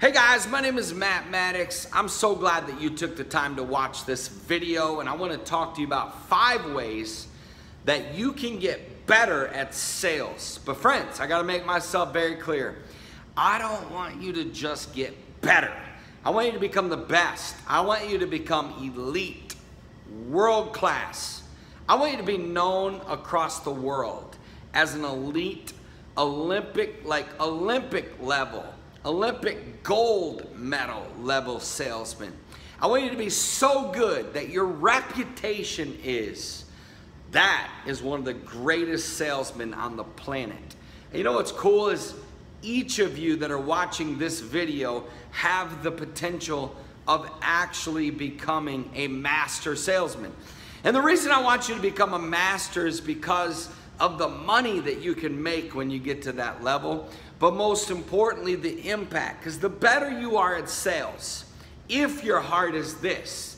Hey guys, my name is Matt Maddox. I'm so glad that you took the time to watch this video, and I want to talk to you about 5 ways that you can get better at sales. But friends, I got to make myself very clear. I don't want you to just get better. I want you to become the best. I want you to become elite, world class. I want you to be known across the world as an elite, Olympic level, Olympic gold medal level salesman. I want you to be so good that your reputation is, that is one of the greatest salesmen on the planet. And you know what's cool is each of you that are watching this video have the potential of actually becoming a master salesman. And the reason I want you to become a master is because of the money that you can make when you get to that level, but most importantly, the impact. Because the better you are at sales, if your heart is this,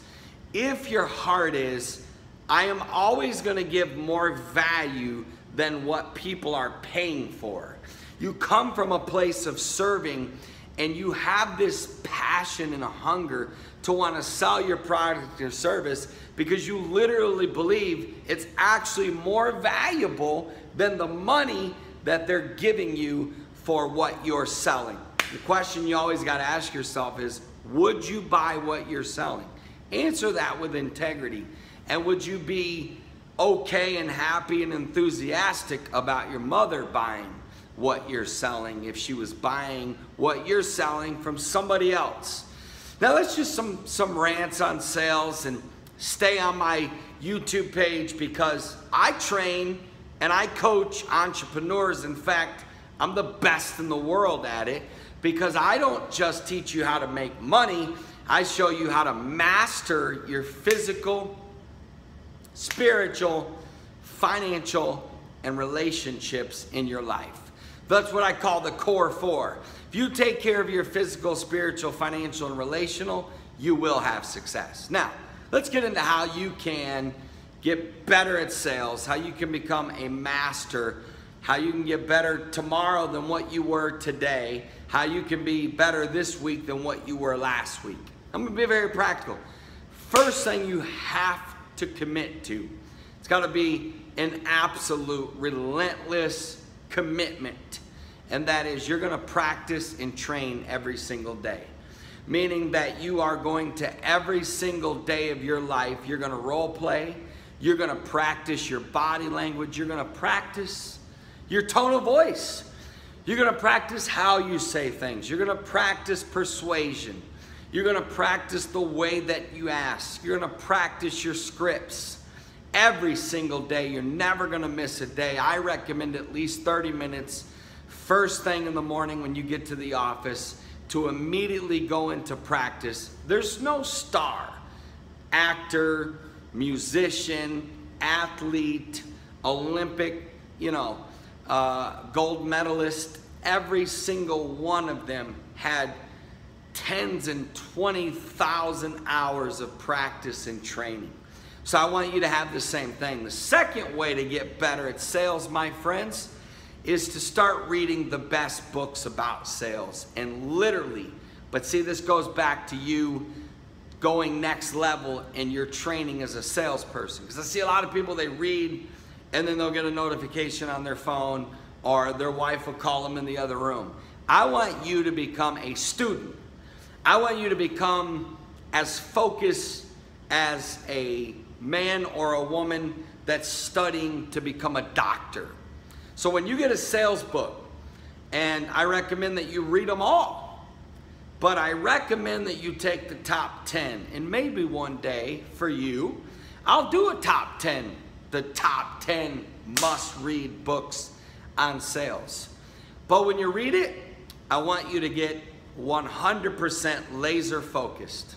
if your heart is, I am always going to give more value than what people are paying for. You come from a place of serving and you have this passion and a hunger to want to sell your product or service because you literally believe it's actually more valuable than the money that they're giving you for what you're selling. The question you always got to ask yourself is, would you buy what you're selling? Answer that with integrity. And would you be okay and happy and enthusiastic about your mother buying what you're selling if she was buying what you're selling from somebody else? Now let's just some rants on sales, and stay on my YouTube page because I train and I coach entrepreneurs. In fact, I'm the best in the world at it because I don't just teach you how to make money. I show you how to master your physical, spiritual, financial, and relationships in your life. That's what I call the core 4. If you take care of your physical, spiritual, financial, and relational, you will have success. Now, let's get into how you can get better at sales, how you can become a master, how you can get better tomorrow than what you were today, how you can be better this week than what you were last week. I'm gonna be very practical. First thing you have to commit to, it's gotta be an absolute relentless commitment. And that is, you're gonna practice and train every single day. Meaning that you are going to, every single day of your life, you're gonna role play, you're gonna practice your body language, you're gonna practice your tone of voice. You're gonna practice how you say things. You're gonna practice persuasion. You're gonna practice the way that you ask. You're gonna practice your scripts every single day. You're never gonna miss a day. I recommend at least 30 minutes first thing in the morning when you get to the office to immediately go into practice. There's no star, actor, musician, athlete, Olympic, gold medalist. Every single one of them had tens and 20,000 hours of practice and training. So I want you to have the same thing. The second way to get better at sales, my friends, is to start reading the best books about sales. And literally, but see, this goes back to you going next level in your training as a salesperson. Because I see a lot of people, they read and then they'll get a notification on their phone or their wife will call them in the other room. I want you to become a student. I want you to become as focused as a man or a woman that's studying to become a doctor. So when you get a sales book, and I recommend that you read them all, but I recommend that you take the top 10, and maybe one day for you, I'll do a top 10, the top 10 must-read books on sales. But when you read it, I want you to get 100% laser focused.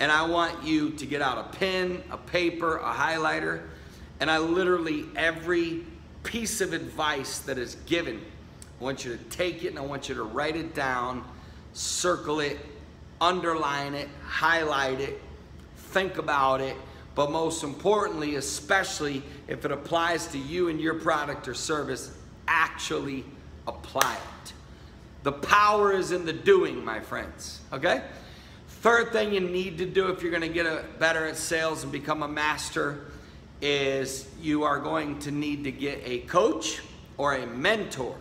And I want you to get out a pen, a paper, a highlighter, and I literally, every piece of advice that is given, I want you to take it and I want you to write it down, circle it, underline it, highlight it, think about it, but most importantly, especially if it applies to you and your product or service, actually apply it. The power is in the doing, my friends, okay? Third thing you need to do if you're gonna get better at sales and become a master is you are going to need to get a coach or a mentor.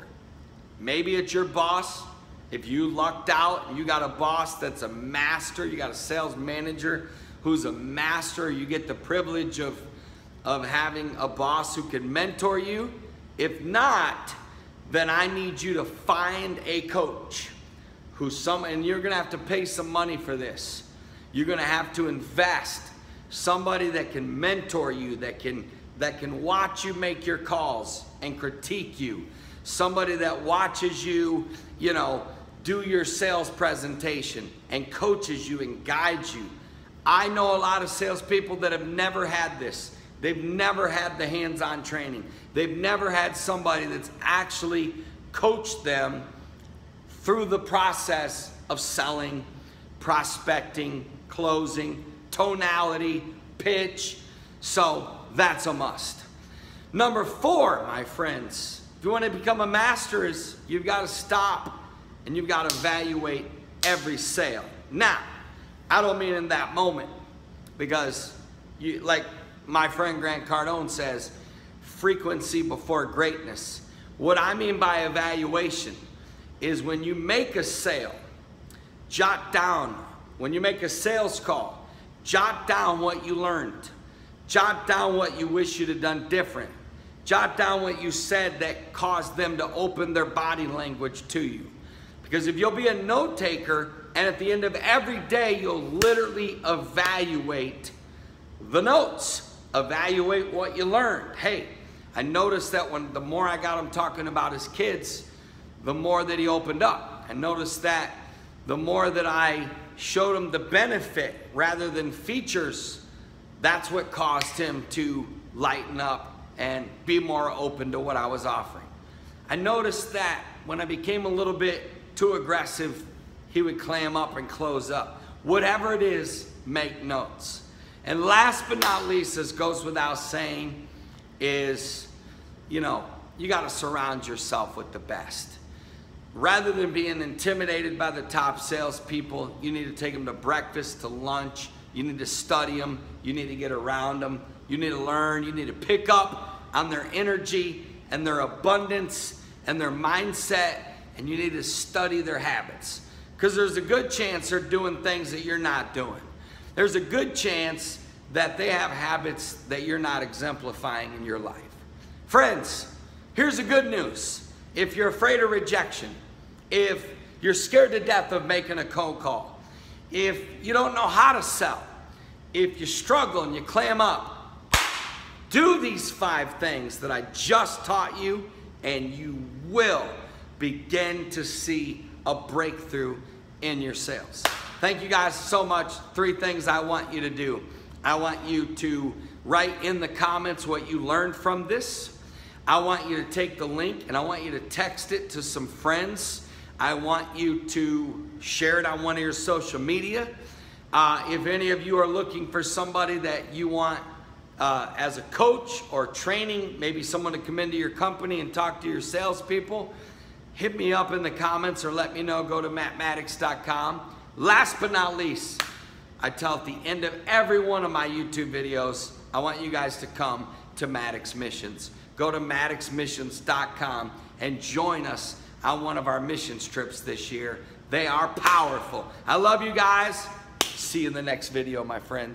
Maybe it's your boss. If you lucked out and you got a boss that's a master, you got a sales manager who's a master, you get the privilege of having a boss who can mentor you. If not, then I need you to find a coach and you're gonna have to pay some money for this. You're gonna have to invest. Somebody that can mentor you, that can watch you make your calls and critique you. Somebody that watches you, do your sales presentation and coaches you and guides you. I know a lot of salespeople that have never had this. They've never had the hands-on training. They've never had somebody that's actually coached them through the process of selling, prospecting, closing, tonality, pitch. So that's a must. Number 4, my friends, if you want to become a master, is you've got to stop and you've got to evaluate every sale. Now, I don't mean in that moment, because like my friend Grant Cardone says, frequency before greatness. What I mean by evaluation is when you make a sale, jot down, when you make a sales call, jot down what you learned. Jot down what you wish you'd have done different. Jot down what you said that caused them to open their body language to you. Because if you'll be a note taker, and at the end of every day, you'll literally evaluate the notes. Evaluate what you learned. Hey, I noticed that the more I got him talking about his kids, the more that he opened up. I noticed that the more that I showed him the benefit rather than features, that's what caused him to lighten up and be more open to what I was offering. I noticed that when I became a little bit too aggressive, he would clam up and close up. Whatever it is, make notes. And last but not least, this goes without saying, is, you got to surround yourself with the best. Rather than being intimidated by the top salespeople, you need to take them to breakfast, to lunch. You need to study them. You need to get around them. You need to learn. You need to pick up on their energy and their abundance and their mindset, and you need to study their habits. Because there's a good chance they're doing things that you're not doing. There's a good chance that they have habits that you're not exemplifying in your life. Friends, here's the good news. If you're afraid of rejection, if you're scared to death of making a cold call, if you don't know how to sell, if you struggle and you clam up, do these 5 things that I just taught you, and you will begin to see a breakthrough in your sales. Thank you guys so much. 3 things I want you to do. I want you to write in the comments what you learned from this. I want you to take the link and I want you to text it to some friends. I want you to share it on one of your social media. If any of you are looking for somebody that you want as a coach or training, maybe someone to come into your company and talk to your salespeople, hit me up in the comments or let me know. Go to mattmaddox.com. Last but not least, I tell at the end of every one of my YouTube videos, I want you guys to come to Maddox Missions. Go to maddoxmissions.com and join us on one of our missions trips this year. They are powerful. I love you guys. See you in the next video, my friends.